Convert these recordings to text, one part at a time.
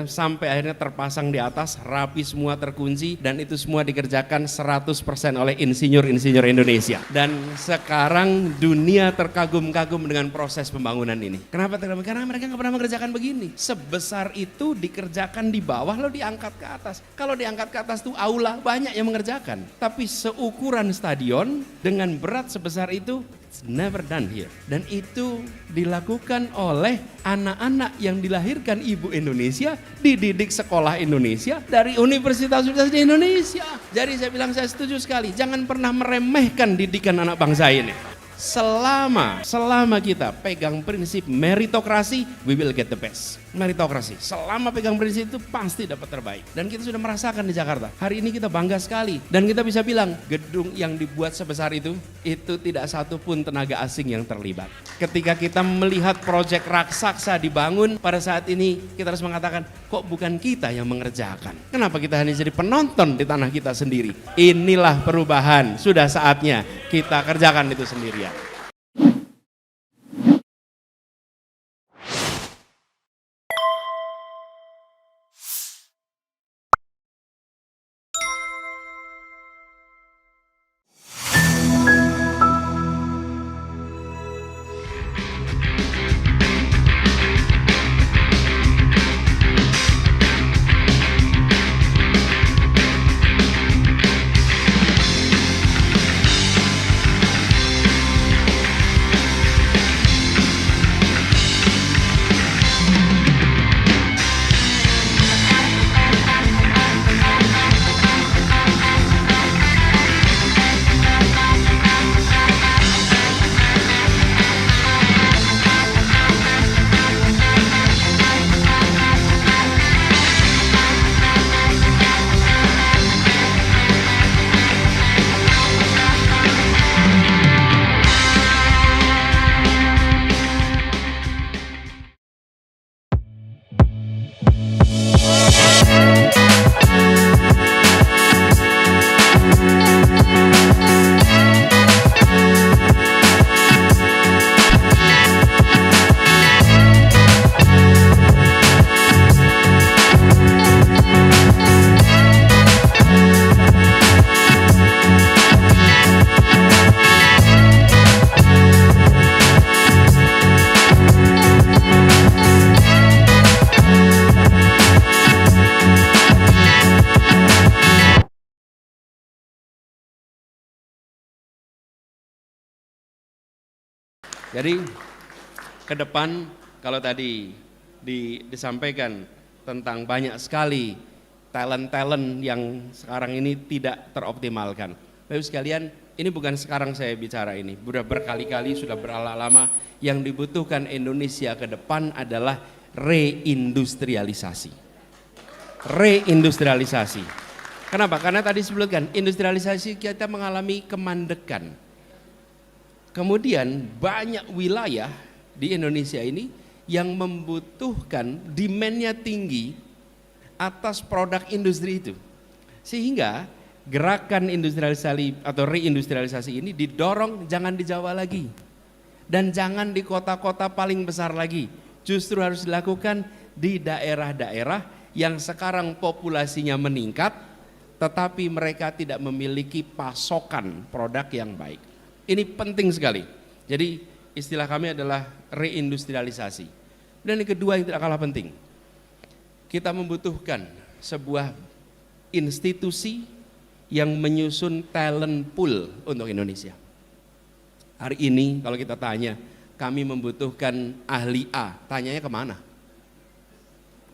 sampai akhirnya terpasang di atas, rapi semua, terkunci, dan itu semua dikerjakan 100% oleh insinyur-insinyur Indonesia. Dan sekarang dunia terkagum-kagum dengan proses pembangunan ini. Kenapa? Karena mereka nggak pernah mengerjakan begini. Sebesar itu dikerjakan di bawah, lalu diangkat ke atas. Kalau diangkat ke atas tuh aula, banyak yang mengerjakan. Tapi seukuran stadion dengan berat sebesar itu, it's never done here. Dan itu dilakukan oleh anak-anak yang dilahirkan ibu Indonesia, dididik sekolah Indonesia, dari universitas-universitas di Indonesia. Jadi saya bilang saya setuju sekali, jangan pernah meremehkan didikan anak bangsa ini. Selama kita pegang prinsip meritokrasi, we will get the best. Meritokrasi, selama pegang prinsip itu pasti dapat terbaik. Dan kita sudah merasakan di Jakarta. Hari ini kita bangga sekali. Dan kita bisa bilang, gedung yang dibuat sebesar itu tidak satu pun tenaga asing yang terlibat. Ketika kita melihat proyek raksasa dibangun, pada saat ini kita harus mengatakan, kok bukan kita yang mengerjakan? Kenapa kita hanya jadi penonton di tanah kita sendiri? Inilah perubahan, sudah saatnya kita kerjakan itu sendirian. Jadi ke depan kalau tadi disampaikan tentang banyak sekali talent-talent yang sekarang ini tidak teroptimalkan. Bapak sekalian, ini bukan sekarang saya bicara ini, sudah berkali-kali, sudah berlama-lama. Yang dibutuhkan Indonesia ke depan adalah reindustrialisasi. Reindustrialisasi. Kenapa? Karena tadi disebutkan industrialisasi kita mengalami kemandekan. Kemudian banyak wilayah di Indonesia ini yang membutuhkan demand-nya tinggi atas produk industri itu. Sehingga gerakan industrialisasi atau reindustrialisasi ini didorong jangan di Jawa lagi. Dan jangan di kota-kota paling besar lagi. Justru harus dilakukan di daerah-daerah yang sekarang populasinya meningkat tetapi mereka tidak memiliki pasokan produk yang baik. Ini penting sekali. Jadi istilah kami adalah reindustrialisasi. Dan yang kedua yang tidak kalah penting, kita membutuhkan sebuah institusi yang menyusun talent pool untuk Indonesia. Hari ini kalau kita tanya, kami membutuhkan ahli A, tanyanya kemana?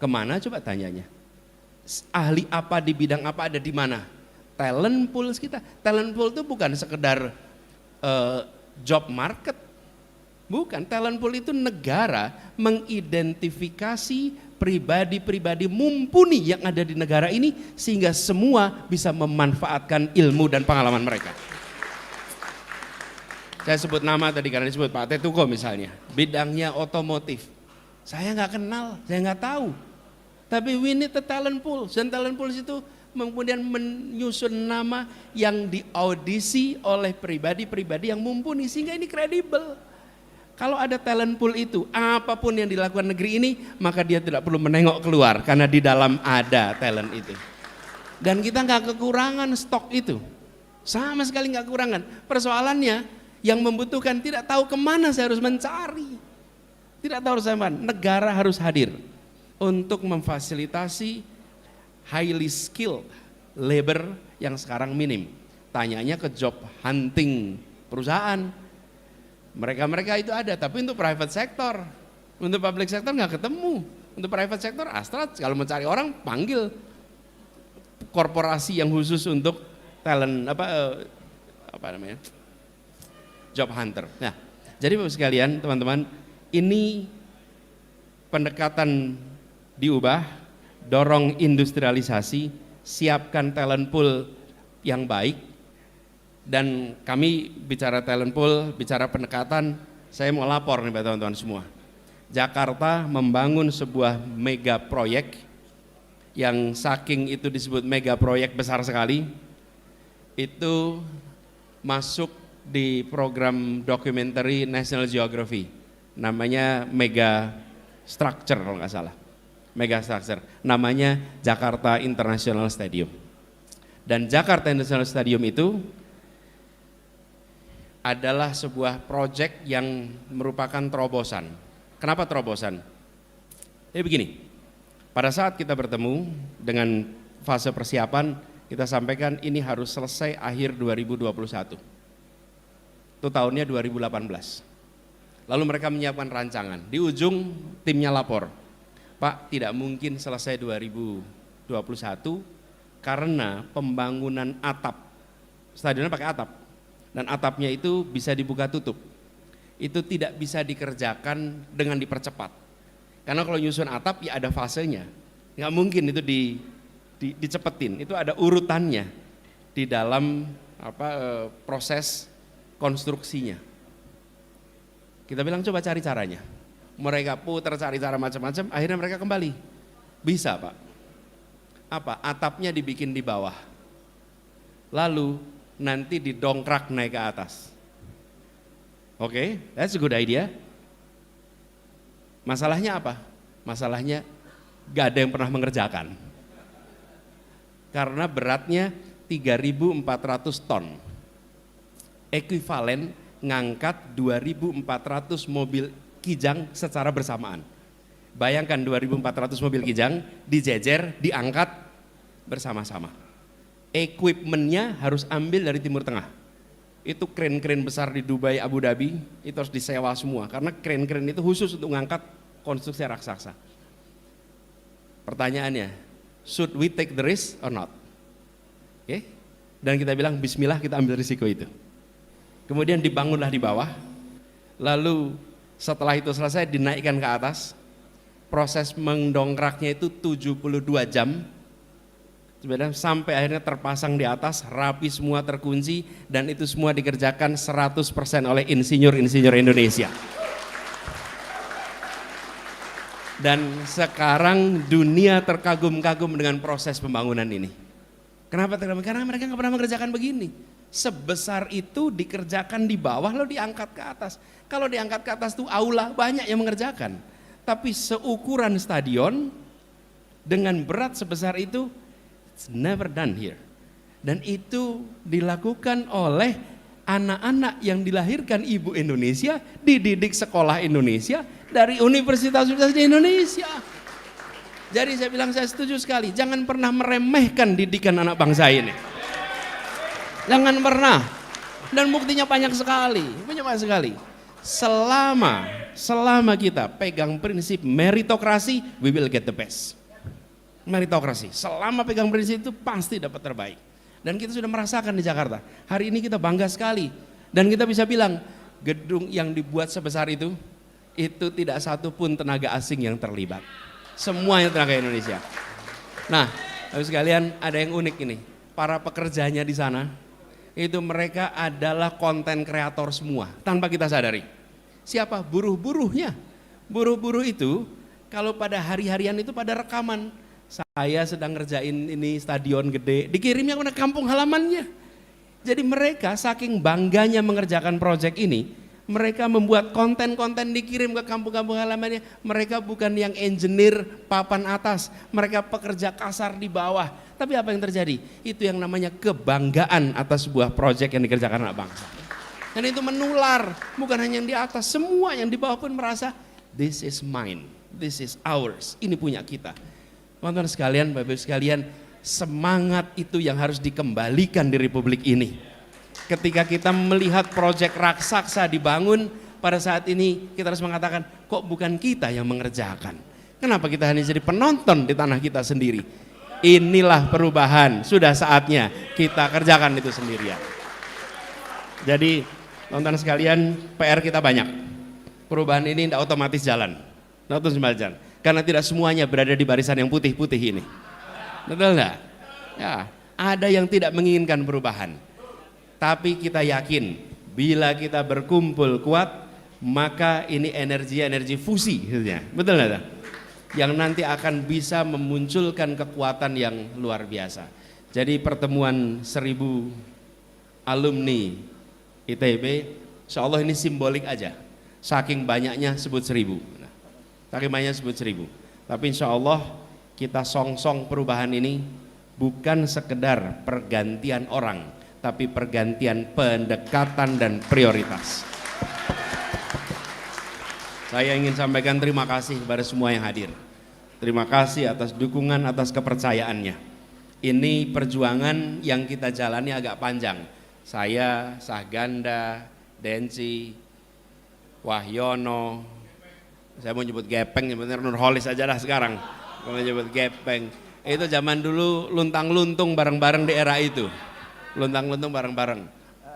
Kemana coba tanyanya? Ahli apa di bidang apa ada di mana? Talent pool kita. Talent pool itu bukan sekedar job market, bukan. Talent pool itu negara mengidentifikasi pribadi-pribadi mumpuni yang ada di negara ini sehingga semua bisa memanfaatkan ilmu dan pengalaman mereka. Saya sebut nama tadi karena disebut Pak Tetuko misalnya, bidangnya otomotif. Saya nggak kenal, saya nggak tahu. Tapi we need the talent pool, dan talent pool itu kemudian menyusun nama yang diaudisi oleh pribadi-pribadi yang mumpuni sehingga ini kredibel. Kalau ada talent pool itu, apapun yang dilakukan negeri ini, maka dia tidak perlu menengok keluar karena di dalam ada talent itu. Dan kita nggak kekurangan stok itu, sama sekali nggak kekurangan. Persoalannya yang membutuhkan tidak tahu kemana saya harus mencari, tidak tahu harus kemana. Negara harus hadir untuk memfasilitasi highly skilled labor yang sekarang minim. Tanyanya ke job hunting perusahaan. Mereka itu ada, tapi untuk private sector, untuk public sector nggak ketemu. Untuk private sector, Astra kalau mencari orang panggil korporasi yang khusus untuk talent apa namanya, job hunter. Nah, jadi Bapak sekalian, teman-teman, ini pendekatan diubah, dorong industrialisasi, siapkan talent pool yang baik. Dan kami bicara talent pool, bicara pendekatan, saya mau lapor nih teman-teman semua. Jakarta membangun sebuah mega proyek yang saking itu disebut mega proyek besar sekali, itu masuk di program documentary National Geography, namanya Mega Structure kalau nggak salah, Mega Structure, namanya Jakarta International Stadium. Dan Jakarta International Stadium itu adalah sebuah proyek yang merupakan terobosan. Kenapa terobosan? Begini, pada saat kita bertemu dengan fase persiapan, kita sampaikan ini harus selesai akhir 2021. Itu tahunnya 2018. Lalu mereka menyiapkan rancangan. Di ujung timnya lapor, Pak, tidak mungkin selesai 2021 karena pembangunan atap. Stadionnya pakai atap. Dan atapnya itu bisa dibuka tutup, itu tidak bisa dikerjakan dengan dipercepat, karena kalau nyusun atap ya ada fasenya, nggak mungkin itu dicepetin, itu ada urutannya di dalam proses konstruksinya. Kita bilang coba cari caranya, mereka putar cari cara macam-macam, akhirnya mereka kembali, bisa Pak, atapnya dibikin di bawah, lalu nanti didongkrak naik ke atas. Oke, that's a good idea. Masalahnya apa? Masalahnya gak ada yang pernah mengerjakan. Karena beratnya 3.400 ton. Ekuivalen ngangkat 2.400 mobil Kijang secara bersamaan. Bayangkan 2.400 mobil Kijang dijejer, diangkat bersama-sama. Equipmentnya harus ambil dari Timur Tengah. Itu kren-kren besar di Dubai, Abu Dhabi, itu harus disewa semua. Karena kren-kren itu khusus untuk mengangkat konstruksi raksasa. Pertanyaannya, should we take the risk or not? Oke? Dan kita bilang, bismillah kita ambil risiko itu. Kemudian dibangunlah di bawah. Lalu setelah itu selesai dinaikkan ke atas. Proses mendongkraknya itu 72 jam. Sebenarnya sampai akhirnya terpasang di atas, rapi semua, terkunci, dan itu semua dikerjakan 100% oleh insinyur-insinyur Indonesia. Dan sekarang dunia terkagum-kagum dengan proses pembangunan ini. Kenapa terkagum? Karena mereka nggak pernah mengerjakan begini. Sebesar itu dikerjakan di bawah lalu diangkat ke atas. Kalau diangkat ke atas tuh aula banyak yang mengerjakan. Tapi seukuran stadion dengan berat sebesar itu, it's never done here. Dan itu dilakukan oleh anak-anak yang dilahirkan ibu Indonesia, dididik sekolah Indonesia, dari universitas-universitas di Indonesia. Jadi saya bilang saya setuju sekali, jangan pernah meremehkan didikan anak bangsa ini. Jangan pernah. Dan buktinya banyak sekali, Selama kita pegang prinsip meritokrasi, we will get the best. Meritokrasi, selama pegang prinsip itu pasti dapat terbaik. Dan kita sudah merasakan di Jakarta. Hari ini kita bangga sekali. Dan kita bisa bilang, gedung yang dibuat sebesar itu tidak satu pun tenaga asing yang terlibat. Semuanya tenaga Indonesia. Nah, Bapak sekalian, ada yang unik ini. Para pekerjanya di sana, itu mereka adalah konten kreator semua, tanpa kita sadari. Siapa? Buruh-buruhnya. Buruh-buruh itu, kalau pada hari-harian itu pada rekaman. Saya sedang ngerjain ini stadion gede, dikirimnya ke kampung halamannya. Jadi mereka saking bangganya mengerjakan proyek ini, Mereka membuat konten-konten dikirim ke kampung-kampung halamannya. Mereka bukan yang engineer papan atas, mereka pekerja kasar di bawah. Tapi apa yang terjadi? Itu yang namanya kebanggaan atas sebuah proyek yang dikerjakan anak bangsa. Dan itu menular, bukan hanya yang di atas, semua yang di bawah pun merasa this is mine, this is ours, ini punya kita. Teman-teman sekalian, Bapak-Ibu sekalian, semangat itu yang harus dikembalikan di Republik ini. Ketika kita melihat proyek raksasa dibangun, pada saat ini kita harus mengatakan, kok bukan kita yang mengerjakan? Kenapa kita hanya jadi penonton di tanah kita sendiri? Inilah perubahan, sudah saatnya kita kerjakan itu sendirian. Jadi teman-teman sekalian, PR kita banyak. Perubahan ini tidak otomatis jalan, karena tidak semuanya berada di barisan yang putih-putih ini. Betul enggak? Ya, ada yang tidak menginginkan perubahan. Tapi kita yakin bila kita berkumpul kuat, maka ini energi fusi, betul nggak? Yang nanti akan bisa memunculkan kekuatan yang luar biasa. Jadi pertemuan 1000 alumni ITB, insya Allah ini simbolik aja. Saking banyaknya sebut 1000. Saking banyaknya sebut 1000. Tapi insya Allah kita song-song perubahan ini bukan sekedar pergantian orang, tapi pergantian pendekatan dan prioritas. Saya ingin sampaikan terima kasih kepada semua yang hadir. Terima kasih atas dukungan, atas kepercayaannya. Ini perjuangan yang kita jalani agak panjang. Saya, Sahganda, Denci, Wahyono, saya mau nyebut Gepeng, sebenarnya Nurholis aja lah sekarang. Mau nyebut Gepeng. Itu zaman dulu luntang-luntung bareng-bareng di era itu. Luntang-luntung bareng-bareng,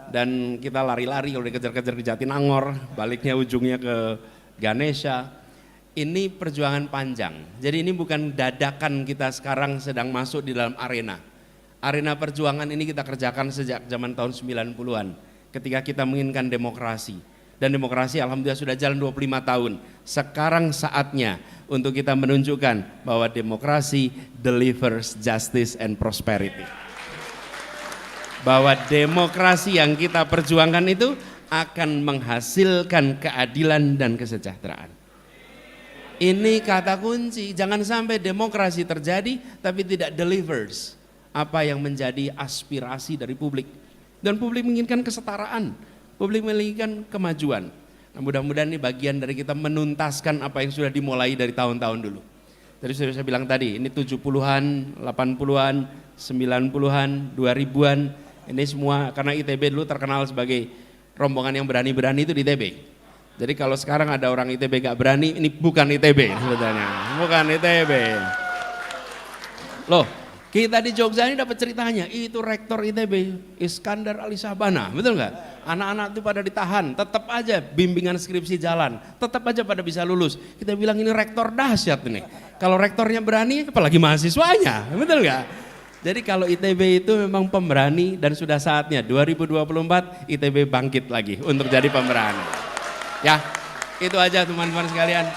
dan kita lari-lari kalau dikejar-kejar ke Jatinangor, baliknya ujungnya ke Ganesha. Ini perjuangan panjang, jadi ini bukan dadakan kita sekarang sedang masuk di dalam arena perjuangan. Ini kita kerjakan sejak zaman tahun 90-an ketika kita menginginkan demokrasi, dan demokrasi alhamdulillah sudah jalan 25 tahun. Sekarang saatnya untuk kita menunjukkan bahwa demokrasi delivers justice and prosperity. Bahwa demokrasi yang kita perjuangkan itu akan menghasilkan keadilan dan kesejahteraan. Ini kata kunci, jangan sampai demokrasi terjadi tapi tidak delivers apa yang menjadi aspirasi dari publik. Dan publik menginginkan kesetaraan, publik menginginkan kemajuan. Nah, mudah-mudahan ini bagian dari kita menuntaskan apa yang sudah dimulai dari tahun-tahun dulu. Jadi sudah saya bilang tadi, ini 70-an, 80-an, 90-an, 2000-an. Ini semua karena ITB dulu terkenal sebagai rombongan yang berani-berani itu di ITB. Jadi kalau sekarang ada orang ITB gak berani, ini bukan ITB sebetulnya, bukan ITB. Loh, kita di Jogja ini dapat ceritanya, itu rektor ITB, Iskandar Ali Sabana, betul nggak? Anak-anak itu pada ditahan, tetap aja bimbingan skripsi jalan, tetap aja pada bisa lulus. Kita bilang ini rektor dahsyat nih. Kalau rektornya berani, apalagi mahasiswanya, betul nggak? Jadi kalau ITB itu memang pemberani, dan sudah saatnya 2024 ITB bangkit lagi untuk jadi pemberani. Ya, itu aja teman-teman sekalian.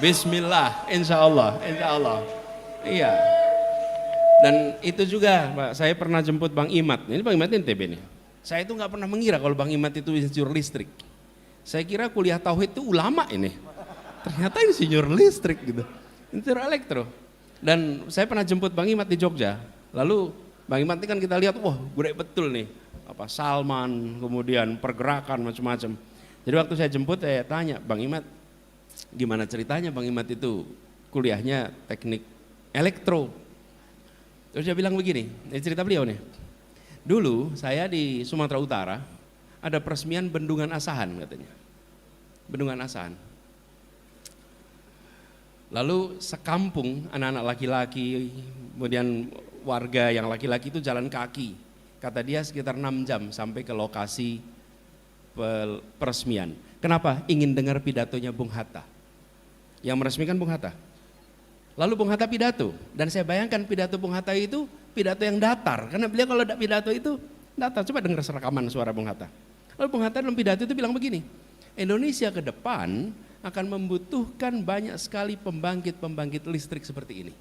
Bismillah, insya Allah. Iya. Dan itu juga, Pak, saya pernah jemput Bang Imat. Ini Bang Imat ITB nih. Saya itu nggak pernah mengira kalau Bang Imat itu insinyur listrik. Saya kira kuliah tauhid itu ulama ini. Ternyata insinyur listrik gitu, insinyur elektro. Dan saya pernah jemput Bang Imat di Jogja. Lalu Bang Imat ini kan kita lihat, wah gede betul nih, apa Salman, kemudian pergerakan macam-macam. Jadi waktu saya jemput saya tanya, Bang Imat, gimana ceritanya Bang Imat itu kuliahnya teknik elektro? Terus dia bilang begini, ini cerita beliau nih. Dulu saya di Sumatera Utara ada peresmian Bendungan Asahan katanya. Bendungan Asahan. Lalu sekampung anak-anak laki-laki, kemudian warga yang laki-laki itu jalan kaki. Kata dia sekitar 6 jam sampai ke lokasi peresmian. Kenapa? Ingin dengar pidatonya Bung Hatta. Yang meresmikan Bung Hatta. Lalu Bung Hatta pidato, dan saya bayangkan pidato Bung Hatta itu pidato yang datar, karena beliau kalau pidato itu datar. Coba dengar rekaman suara Bung Hatta. Lalu Bung Hatta dalam pidato itu bilang begini, Indonesia ke depan akan membutuhkan banyak sekali pembangkit-pembangkit listrik seperti ini.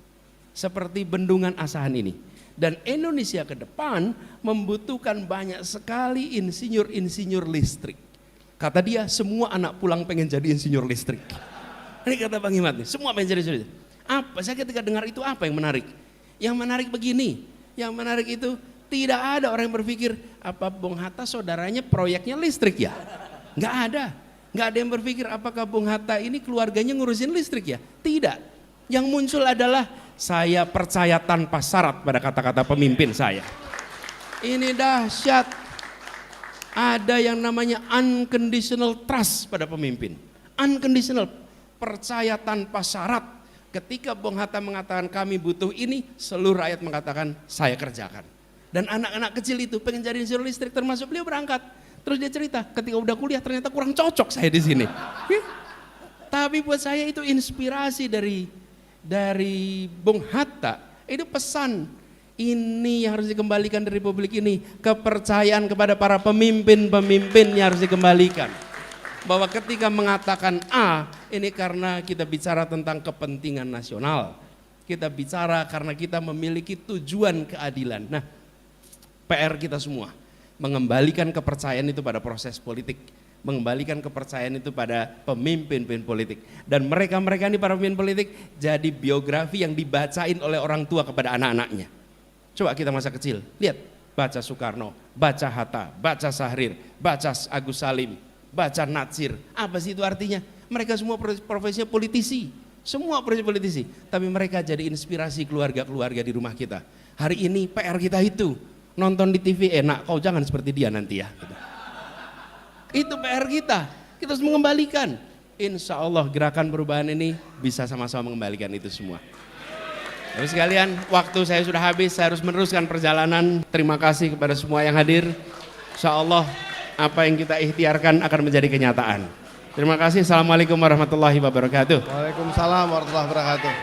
Seperti Bendungan Asahan ini. Dan Indonesia ke depan membutuhkan banyak sekali insinyur-insinyur listrik. Kata dia, semua anak pulang pengen jadi insinyur listrik. Ini kata Bang Himad nih, semua pengen jadi insinyur listrik. Apa? Saya ketika dengar itu apa yang menarik? Yang menarik begini, yang menarik itu tidak ada orang yang berpikir, apa Bung Hatta saudaranya proyeknya listrik ya? Nggak ada. Nggak ada yang berpikir apakah Bung Hatta ini keluarganya ngurusin listrik ya? Tidak. Yang muncul adalah saya percaya tanpa syarat pada kata-kata pemimpin saya. Ini dahsyat. Ada yang namanya unconditional trust pada pemimpin. Unconditional, percaya tanpa syarat. Ketika Bung Hatta mengatakan kami butuh ini, seluruh rakyat mengatakan saya kerjakan. Dan anak-anak kecil itu pengen jadi insinyur listrik, termasuk beliau berangkat. Terus dia cerita, ketika udah kuliah ternyata kurang cocok saya di sini. Tapi buat saya itu inspirasi dari Bung Hatta. Itu pesan. Ini yang harus dikembalikan dari Republik ini. Kepercayaan kepada para pemimpin-pemimpinnya harus dikembalikan. Bahwa ketika mengatakan A, ini karena kita bicara tentang kepentingan nasional. Kita bicara karena kita memiliki tujuan keadilan. Nah, PR kita semua, mengembalikan kepercayaan itu pada proses politik. Mengembalikan kepercayaan itu pada pemimpin-pemimpin politik. Dan mereka-mereka ini para pemimpin politik jadi biografi yang dibacain oleh orang tua kepada anak-anaknya. Coba kita masa kecil, lihat, baca Soekarno, baca Hatta, baca Syahrir, baca Agus Salim, baca Natsir. Apa sih itu artinya? Mereka semua profesinya politisi, semua profesi politisi. Tapi mereka jadi inspirasi keluarga-keluarga di rumah kita. Hari ini PR kita itu, nonton di TV enak, kau jangan seperti dia nanti ya. Itu PR kita harus mengembalikan. Insya Allah gerakan perubahan ini bisa sama-sama mengembalikan itu semua. Terus sekalian, waktu saya sudah habis, saya harus meneruskan perjalanan. Terima kasih kepada semua yang hadir. Insya Allah apa yang kita ikhtiarkan akan menjadi kenyataan. Terima kasih. Assalamualaikum warahmatullahi wabarakatuh. Waalaikumsalam warahmatullahi wabarakatuh.